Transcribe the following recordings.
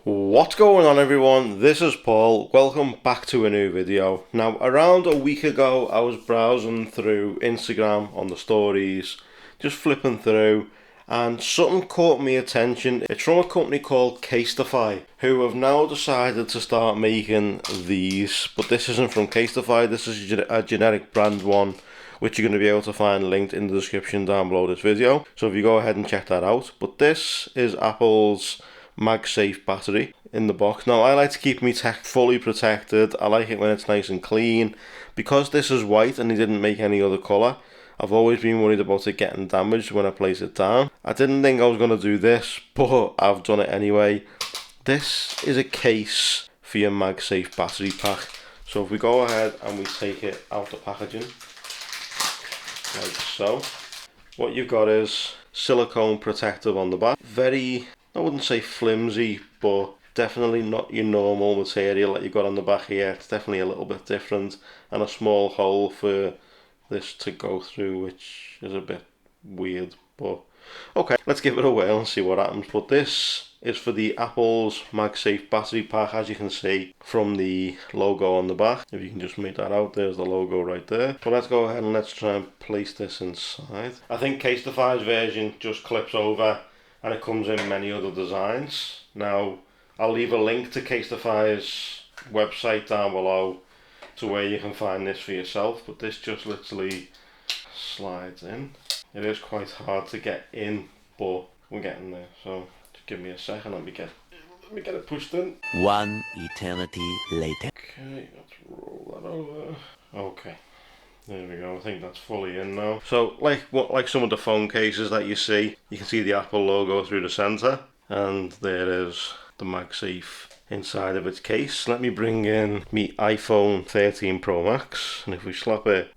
What's going on, everyone? This is Paul. Welcome back to a new video. Now, around a week ago I was browsing through Instagram on the stories, just flipping through, and something caught my attention. It's from a company called Casetify, who have now decided to start making these, but this isn't from Casetify. This is a generic brand one, which you're going to be able to find linked in the description down below this video, so if you go ahead and check that out. But this is Apple's MagSafe battery in the box. Now, I like to keep my tech fully protected. I like it when it's nice and clean. Because this is white and they didn't make any other colour, I've always been worried about it getting damaged when I place it down. I didn't think I was going to do this, but I've done it anyway. This is a case for your MagSafe battery pack. So if we go ahead and we take it out the packaging, like so, what you've got is silicone protective on the back. Very, I wouldn't say flimsy, but definitely not your normal material that you've got on the back here. It's definitely a little bit different, and a small hole for this to go through, which is a bit weird, but okay, let's give it a whirl and see what happens. But this is for the Apple's MagSafe battery pack, as you can see from the logo on the back. If you can just make that out, there's the logo right there. But let's go ahead and let's try and place this inside. I think Casetify's version just clips over and it comes in many other designs. Now, I'll leave a link to Casetify's website down below to where you can find this for yourself, but this just literally slides in. It is quite hard to get in, but we're getting there, so just give me a second, let me get it pushed in. One eternity later. Okay, let's roll that over. Okay, there we go. I think that's fully in now. So like some of the phone cases that you can see the Apple logo through the center, and there is the MagSafe inside of its case. Let me bring in my iPhone 13 Pro Max, and if we slap it,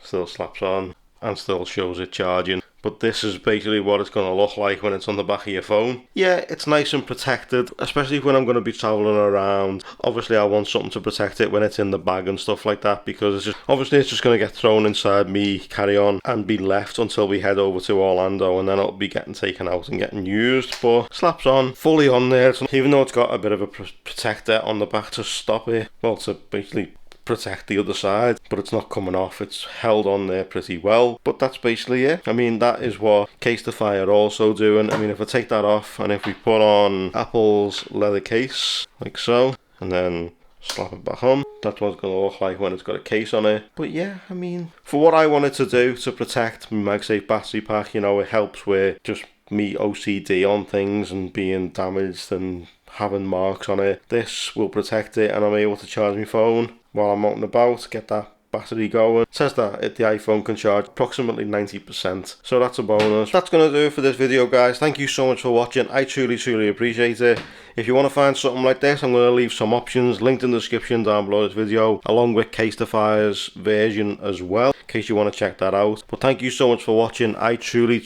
still slaps on and still shows it charging. But this is basically what it's going to look like when it's on the back of your phone. Yeah, it's nice and protected, especially when I'm going to be traveling around. Obviously I want something to protect it when it's in the bag and stuff like that, because it's just going to get thrown inside me carry-on and be left until we head over to Orlando, and then it'll be getting taken out and getting used. But slaps on, fully on there, even though it's got a bit of a protector on the back to stop it, well, to basically protect the other side, but it's not coming off. It's held on there pretty well, but that's basically it. I mean, that is what Casetify are also doing. I mean, if I take that off and if we put on Apple's leather case like so, and then slap it back on, that's what it's going to look like when it's got a case on it. But yeah, I mean, for what I wanted to do to protect my MagSafe battery pack, you know, it helps with just me OCD on things and being damaged and having marks on it. This will protect it, and I'm able to charge my phone while I'm out and about, get that battery going. It says that the iPhone can charge approximately 90%, so that's a bonus. That's going to do it for this video, guys. Thank you so much for watching. I truly appreciate it. If you want to find something like this, I'm going to leave some options linked in the description down below this video, along with Casetify's version as well, in case you want to check that out. But thank you so much for watching. I truly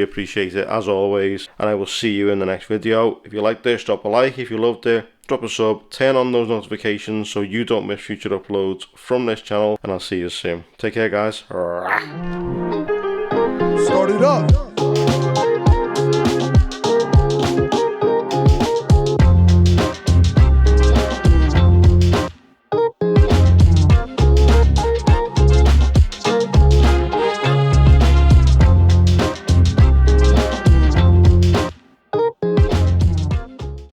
appreciate it, as always, and I will see you in the next video. If you liked this, drop a like. If you loved it, drop a sub, turn on those notifications so you don't miss future uploads from this channel, and I'll see you soon. Take care, guys. Start it up.